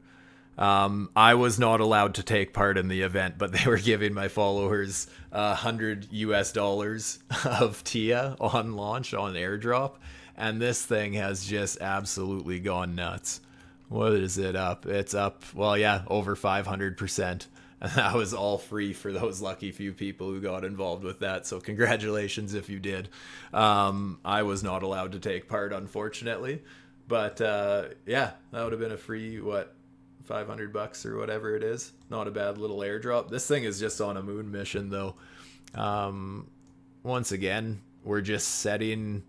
I was not allowed to take part in the event, but they were giving my followers $100 of TIA on launch on airdrop, and this thing has just absolutely gone nuts. What is it up? It's up, well, yeah, over 500%. And that was all free for those lucky few people who got involved with that. So congratulations if you did. I was not allowed to take part, unfortunately. But yeah, that would have been a free, what, $500 or whatever it is. Not a bad little airdrop. This thing is just on a moon mission, though. Once again, we're just setting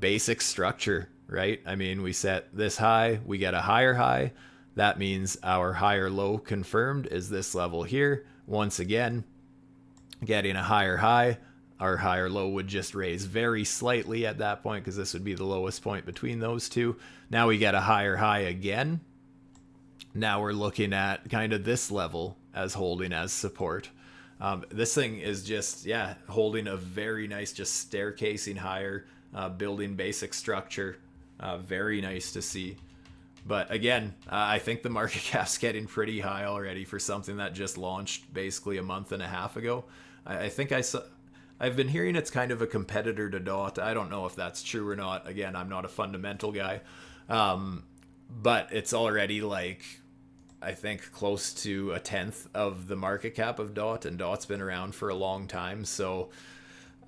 basic structure, right? I mean, we set this high, we get a higher high. That means our higher low confirmed is this level here. Once again, getting a higher high, our higher low would just raise very slightly at that point because this would be the lowest point between those two. Now we get a higher high again. Now we're looking at kind of this level as holding as support. This thing is just, yeah, holding a very nice, just staircasing higher, building basic structure. Very nice to see. But again, I think the market cap's getting pretty high already for something that just launched basically a month and a half ago. I think I've been hearing it's kind of a competitor to DOT. I don't know if that's true or not. Again, I'm not a fundamental guy. But it's already like, I think, close to a tenth of the market cap of DOT, and DOT's been around for a long time. So,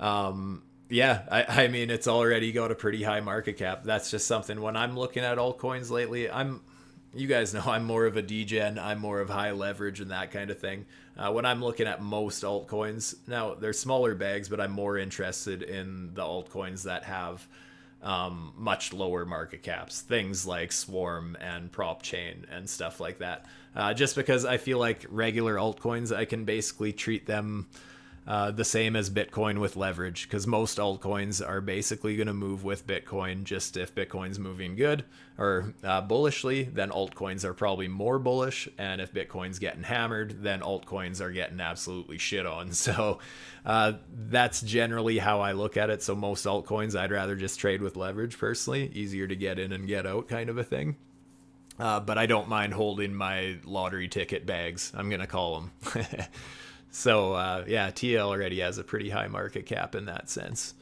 yeah, I mean, it's already got a pretty high market cap. That's just something when I'm looking at altcoins lately, you guys know I'm more of a degen, I'm more of high leverage and that kind of thing. When I'm looking at most altcoins, now they're smaller bags, but I'm more interested in the altcoins that have much lower market caps, things like Swarm and Prop Chain and stuff like that. Just because I feel like regular altcoins, I can basically treat them The same as Bitcoin with leverage, because most altcoins are basically going to move with Bitcoin. Just if Bitcoin's moving good or bullishly, then altcoins are probably more bullish. And if Bitcoin's getting hammered, then altcoins are getting absolutely shit on. So that's generally how I look at it. So most altcoins, I'd rather just trade with leverage personally. Easier to get in and get out kind of a thing. But I don't mind holding my lottery ticket bags, I'm going to call them. So, yeah, TL already has a pretty high market cap in that sense.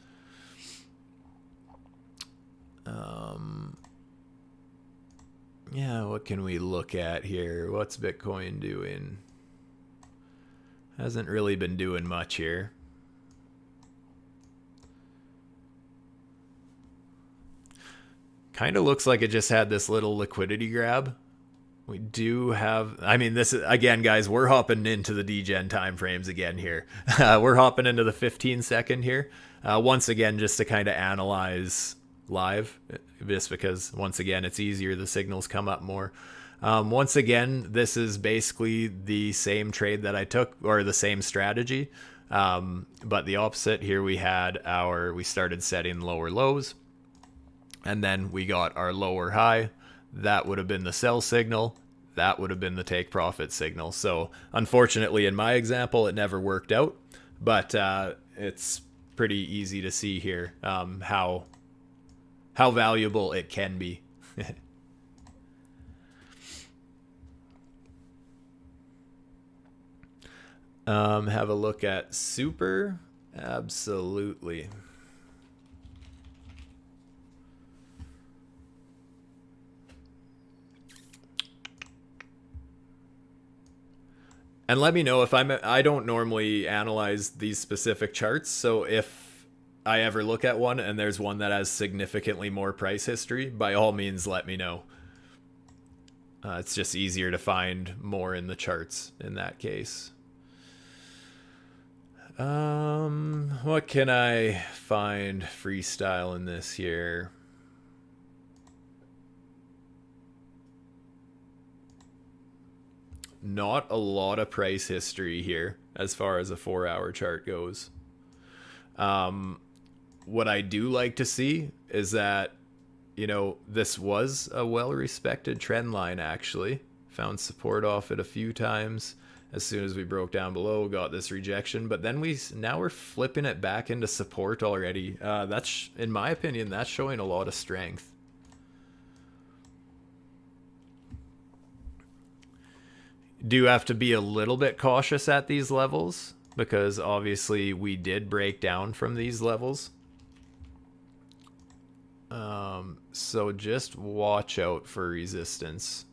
Yeah, what can we look at here? What's Bitcoin doing? Hasn't really been doing much here. Kind of looks like it just had this little liquidity grab. We do have, I mean, this is, again, guys, we're hopping into the DGen timeframes again here. We're hopping into the 15-second here. Once again, just to kind of analyze live, just because, once again, it's easier. The signals come up more. Once again, this is basically the same trade that I took, or the same strategy. But the opposite here, we started setting lower lows. And then we got our lower high. That would have been the sell signal. That would have been the take profit signal. So unfortunately, in my example, it never worked out. But it's pretty easy to see here how valuable it can be. Have a look at Super. Absolutely. And let me know if I don't normally analyze these specific charts. So if I ever look at one and there's one that has significantly more price history, by all means, let me know. It's just easier to find more in the charts in that case. What can I find freestyle in this here? Not a lot of price history here as far as a 4-hour chart goes. What I do like to see is that, you know, this was a well-respected trend line, actually. Found support off it a few times. As soon as we broke down below, got this rejection. But then now we're flipping it back into support already. That's, in my opinion, that's showing a lot of strength. Do have to be a little bit cautious at these levels, because obviously we did break down from these levels. So just watch out for resistance.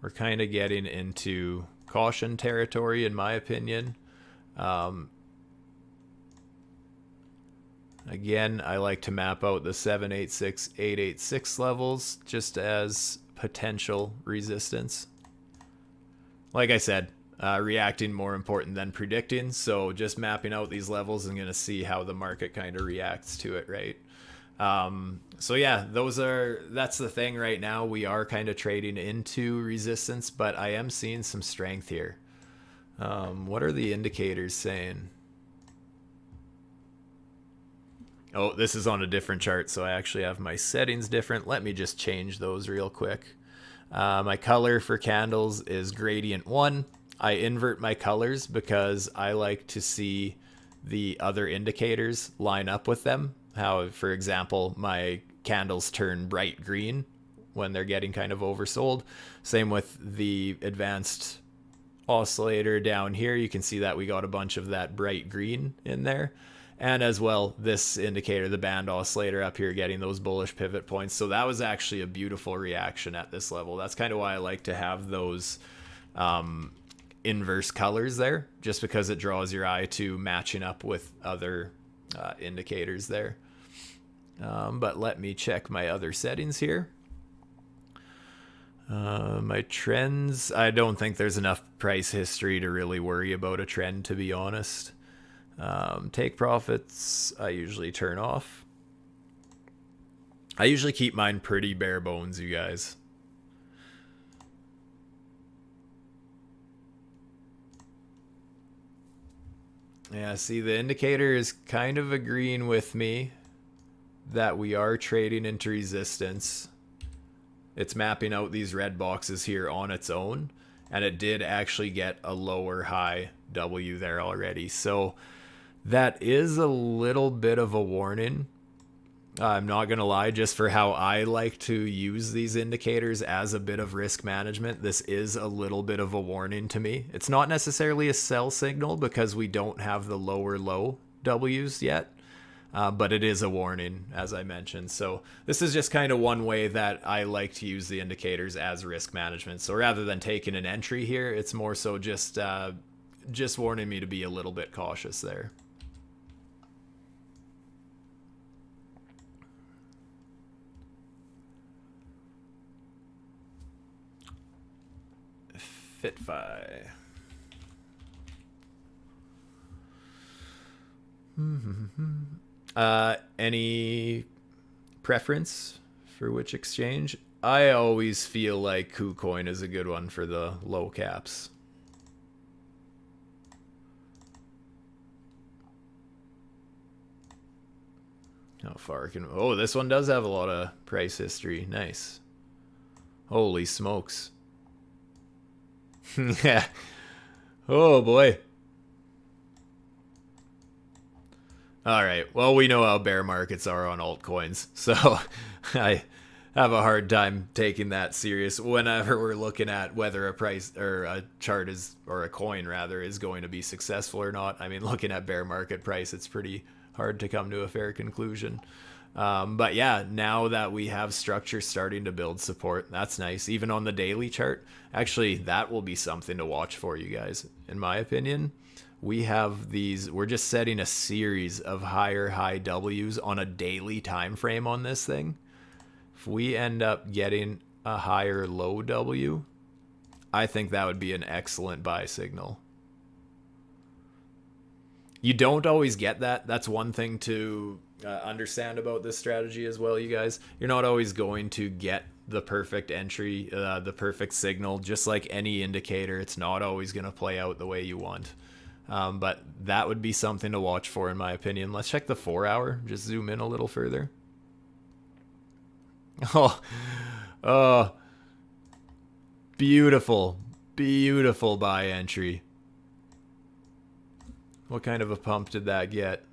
We're kind of getting into caution territory, in my opinion. Again, I like to map out the 786, 886 levels just as potential resistance. Like I said, reacting more important than predicting. So just mapping out these levels and going to see how the market kind of reacts to it, right? So yeah, that's the thing right now. We are kind of trading into resistance, but I am seeing some strength here. What are the indicators saying? Oh, this is on a different chart, so I actually have my settings different. Let me just change those real quick. My color for candles is gradient 1. I invert my colors because I like to see the other indicators line up with them. How, for example, my candles turn bright green when they're getting kind of oversold. Same with the advanced oscillator down here. You can see that we got a bunch of that bright green in there. And as well, this indicator, the band oscillator up here, getting those bullish pivot points. So that was actually a beautiful reaction at this level. That's kind of why I like to have those inverse colors there, just because it draws your eye to matching up with other indicators there. But let me check my other settings here. My trends, I don't think there's enough price history to really worry about a trend, to be honest. Take profits, I usually turn off. I usually keep mine pretty bare bones, you guys. Yeah, see, the indicator is kind of agreeing with me that we are trading into resistance. It's mapping out these red boxes here on its own, and it did actually get a lower high W there already. So that is a little bit of a warning. I'm not going to lie, just for how I like to use these indicators as a bit of risk management, this is a little bit of a warning to me. It's not necessarily a sell signal because we don't have the lower low W's yet, but it is a warning, as I mentioned. So this is just kind of one way that I like to use the indicators as risk management. So rather than taking an entry here, it's more so just warning me to be a little bit cautious there. Fitfi. Any preference for which exchange? I always feel like KuCoin is a good one for the low caps. How far can... Oh, this one does have a lot of price history. Nice. Holy smokes. Yeah. Oh boy. All right. Well, we know how bear markets are on altcoins, so I have a hard time taking that serious whenever we're looking at whether a price or a chart is, or a coin rather, is going to be successful or not. I mean, looking at bear market price, it's pretty hard to come to a fair conclusion. But yeah, now that we have structure starting to build support, that's nice. Even on the daily chart, actually, that will be something to watch for you guys, in my opinion. We have these, we're just setting a series of higher high W's on a daily time frame on this thing. If we end up getting a higher low W, I think that would be an excellent buy signal. You don't always get that. That's one thing to understand about this strategy as well, you guys. You're not always going to get the perfect entry, the perfect signal. Just like any indicator, it's not always going to play out the way you want. But that would be something to watch for, in my opinion. Let's check the 4 hour. Just zoom in a little further. Oh, beautiful, beautiful buy entry. What kind of a pump did that get?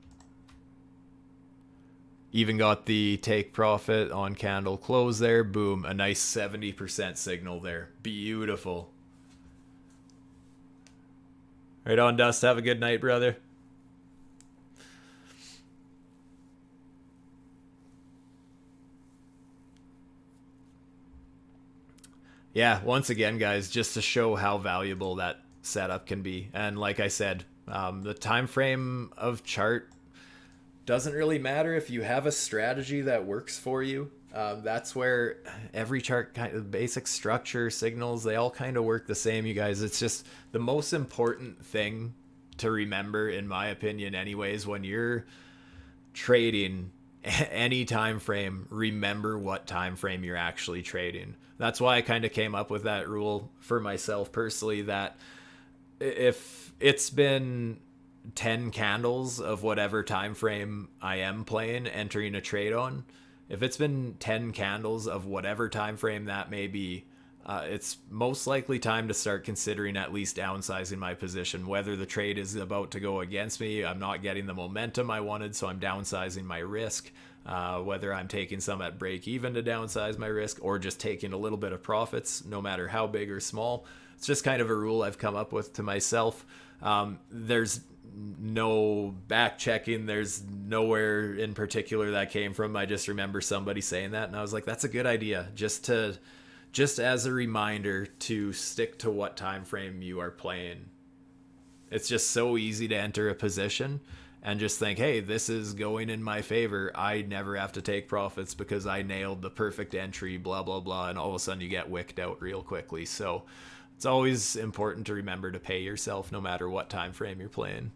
Even got the take profit on candle close there. Boom, a nice 70% signal there. Beautiful. Right on, Dust. Have a good night, brother. Yeah, once again, guys, just to show how valuable that setup can be. And like I said, the time frame of chart doesn't really matter if you have a strategy that works for you. That's where every chart, kind of basic structure, signals, they all kind of work the same, you guys. It's just the most important thing to remember, in my opinion anyways, when you're trading any time frame, remember what time frame you're actually trading. That's why I kind of came up with that rule for myself personally, that if it's been 10 candles of whatever time frame I am playing, entering a trade on, if it's been 10 candles of whatever time frame that may be, it's most likely time to start considering at least downsizing my position. Whether the trade is about to go against me, I'm not getting the momentum I wanted, so I'm downsizing my risk. Whether I'm taking some at break even to downsize my risk, or just taking a little bit of profits, no matter how big or small. It's just kind of a rule I've come up with to myself. There's no back checking. There's nowhere in particular that came from. I just remember somebody saying that, and I was like, that's a good idea. Just as a reminder to stick to what time frame you are playing. It's just so easy to enter a position and just think, hey, this is going in my favor. I never have to take profits because I nailed the perfect entry, blah, blah, blah. And all of a sudden you get wicked out real quickly. So it's always important to remember to pay yourself no matter what time frame you're playing.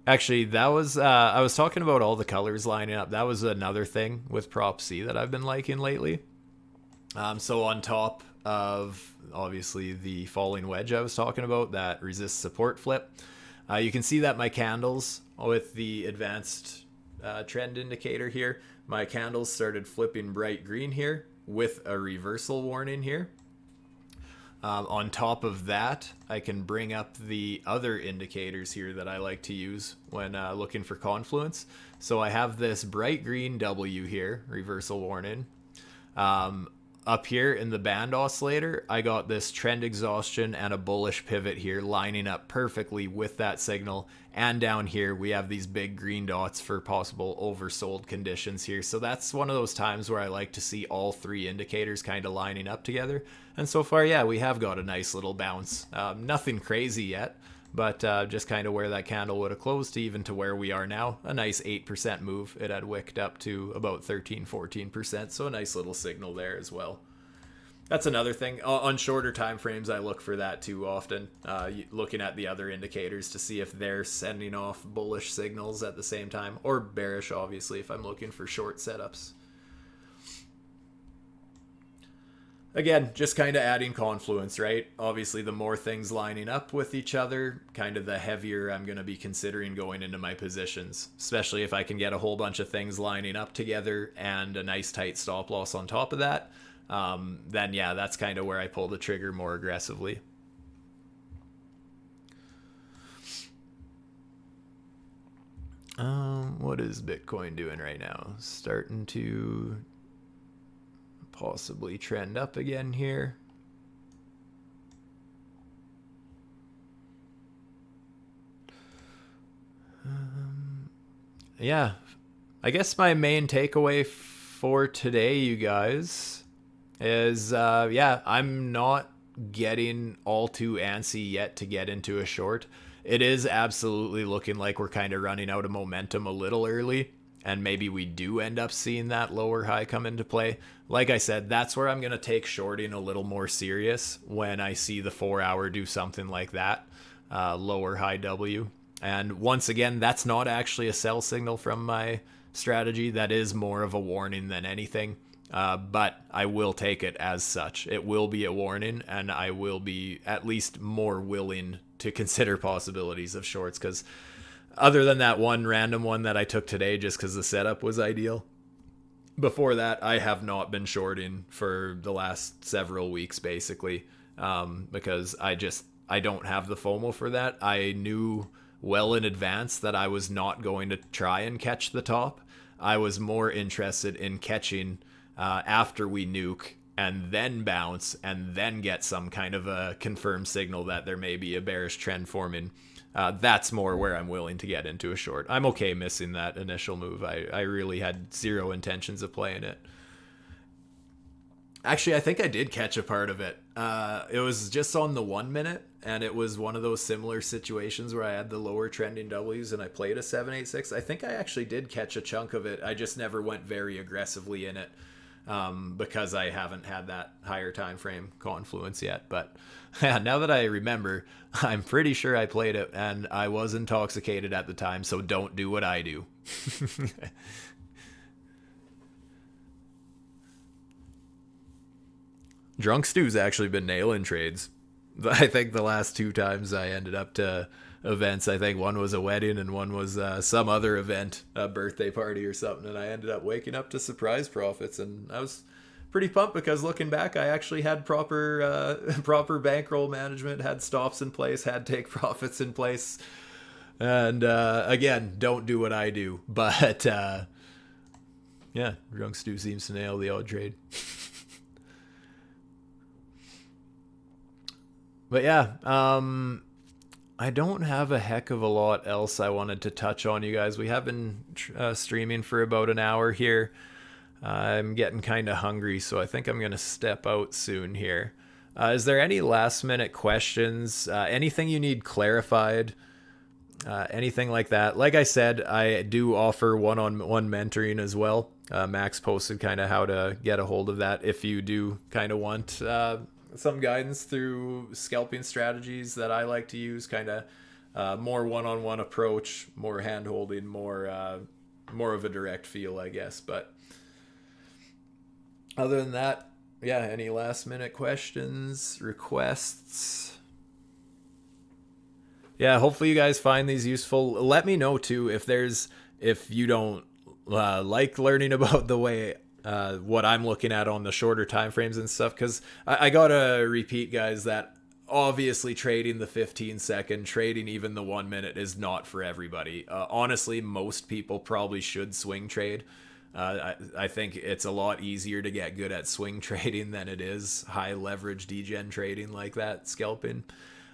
Actually, that was, I was talking about all the colors lining up. That was another thing with Prop C that I've been liking lately. So on top of obviously the falling wedge I was talking about that resist support flip, you can see that my candles with the advanced trend indicator here, my candles started flipping bright green here with a reversal warning here. On top of that, I can bring up the other indicators here that I like to use when looking for confluence. So I have this bright green W here, reversal warning. Up here in the band oscillator, I got this trend exhaustion and a bullish pivot here lining up perfectly with that signal. And down here, we have these big green dots for possible oversold conditions here. So that's one of those times where I like to see all three indicators kind of lining up together. And so far, yeah, we have got a nice little bounce. Nothing crazy yet, but just kind of where that candle would have closed to even to where we are now. A nice 8% move. It had wicked up to about 13-14%, so a nice little signal there as well. That's another thing. On shorter time frames, I look for that too often, looking at the other indicators to see if they're sending off bullish signals at the same time, or bearish, obviously, if I'm looking for short setups. Again, just kind of adding confluence, right? Obviously, the more things lining up with each other, kind of the heavier I'm going to be considering going into my positions, especially if I can get a whole bunch of things lining up together and a nice tight stop loss on top of that. Then yeah, that's kind of where I pull the trigger more aggressively. What is Bitcoin doing right now? Starting to possibly trend up again here. Yeah, I guess my main takeaway for today, you guys, is yeah, I'm not getting all too antsy yet to get into a short. It is absolutely looking like we're kind of running out of momentum a little early, and maybe we do end up seeing that lower high come into play. Like I said, that's where I'm going to take shorting a little more serious when I see the 4 hour do something like that, lower high W. And once again, that's not actually a sell signal from my strategy. That is more of a warning than anything. But I will take it as such. It will be a warning, and I will be at least more willing to consider possibilities of shorts, because other than that one random one that I took today just because the setup was ideal, before that I have not been shorting for the last several weeks basically, because I don't have the FOMO for that. I knew well in advance that I was not going to try and catch the top. I was more interested in catching after we nuke and then bounce and then get some kind of a confirmed signal that there may be a bearish trend forming. That's more where I'm willing to get into a short. I'm okay missing that initial move. I really had zero intentions of playing it. Actually, I think I did catch a part of it. It was just on the 1 minute, and it was one of those similar situations where I had the lower trending W's and I played a 786. I think I actually did catch a chunk of it. I just never went very aggressively in it, because I haven't had that higher time frame confluence yet. But yeah, now that I remember, I'm pretty sure I played it, and I was intoxicated at the time, so don't do what I do. Drunk Stew's actually been nailing trades. I think the last two times I ended up to events, I think one was a wedding and one was some other event, a birthday party or something, and I ended up waking up to surprise profits, and I was pretty pumped because looking back, I actually had proper proper bankroll management, had stops in place, had take profits in place, and again, don't do what I do, but yeah, Drunk Stew seems to nail the odd trade. But yeah, I don't have a heck of a lot else I wanted to touch on, you guys. We have been streaming for about an hour here. I'm getting kind of hungry, so I think I'm going to step out soon here. Is there any last minute questions? Anything you need clarified? Anything like that? Like I said, I do offer one-on-one mentoring as well. Max posted kind of how to get a hold of that if you do kind of want some guidance through scalping strategies that I like to use, kind of more one-on-one approach, more hand-holding, more of a direct feel, I guess. But other than that, Yeah, any last minute questions, requests? Yeah, hopefully you guys find these useful. Let me know too if you don't like learning about the way what I'm looking at on the shorter time frames and stuff. Because I gotta repeat, guys, that obviously trading the 15-second, trading even the 1 minute is not for everybody. Honestly, most people probably should swing trade. I think it's a lot easier to get good at swing trading than it is high leverage degen trading like that, scalping.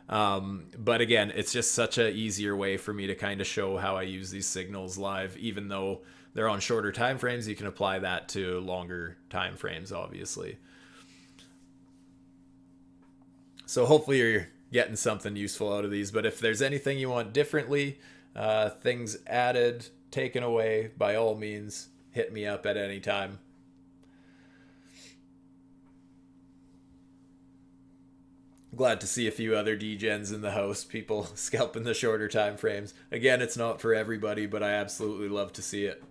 But again, it's just such a easier way for me to kind of show how I use these signals live. Even though they're on shorter time frames, you can apply that to longer time frames, obviously. So hopefully you're getting something useful out of these. But if there's anything you want differently, things added, taken away, by all means, hit me up at any time. Glad to see a few other degens in the house, people scalping the shorter time frames. Again, it's not for everybody, but I absolutely love to see it.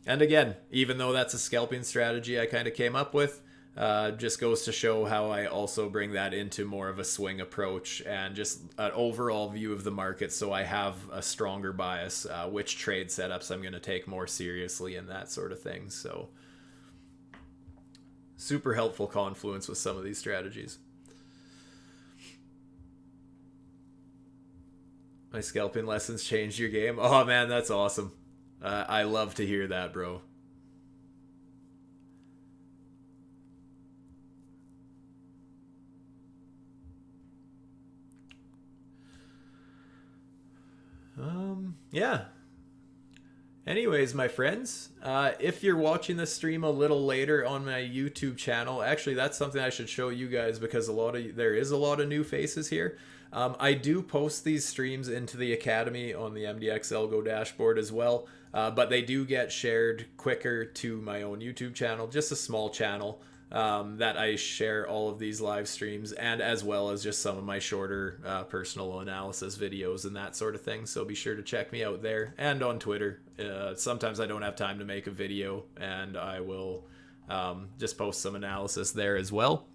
And again, even though that's a scalping strategy I kind of came up with, just goes to show how I also bring that into more of a swing approach and just an overall view of the market, so I have a stronger bias, which trade setups I'm going to take more seriously and that sort of thing. So super helpful confluence with some of these strategies. My scalping lessons changed your game. Oh man, that's awesome. I love to hear that, bro. Yeah. Anyways, my friends, if you're watching this stream a little later on my YouTube channel, actually that's something I should show you guys because there is a lot of new faces here. I do post these streams into the Academy on the MDX ALGO dashboard as well, but they do get shared quicker to my own YouTube channel, just a small channel that I share all of these live streams, and as well as just some of my shorter personal analysis videos and that sort of thing. So be sure to check me out there and on Twitter. Sometimes I don't have time to make a video, and I will just post some analysis there as well.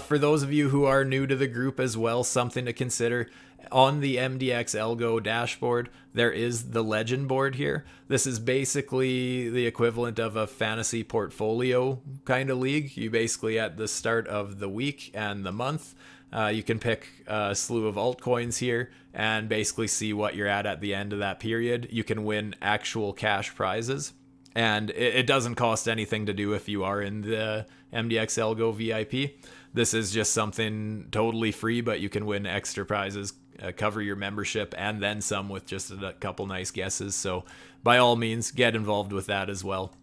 For those of you who are new to the group as well, something to consider. On the MDX ALGO dashboard, there is the legend board here. This is basically the equivalent of a fantasy portfolio kind of league. You basically, at the start of the week and the month, you can pick a slew of altcoins here and basically see what you're at the end of that period. You can win actual cash prizes. And it doesn't cost anything to do if you are in the MDX ALGO VIP. This is just something totally free, but you can win extra prizes, cover your membership, and then some with just a couple nice guesses. So by all means, get involved with that as well.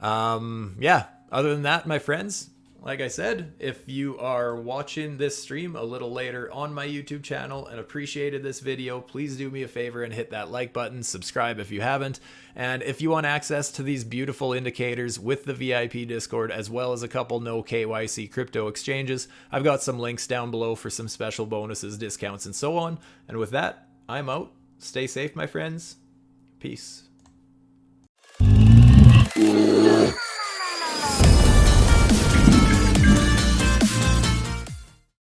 Yeah, other than that, my friends, like I said, if you are watching this stream a little later on my YouTube channel and appreciated this video, please do me a favor and hit that like button, subscribe if you haven't. And if you want access to these beautiful indicators with the VIP Discord, as well as a couple no KYC crypto exchanges, I've got some links down below for some special bonuses, discounts, and so on. And with that, I'm out. Stay safe, my friends. Peace.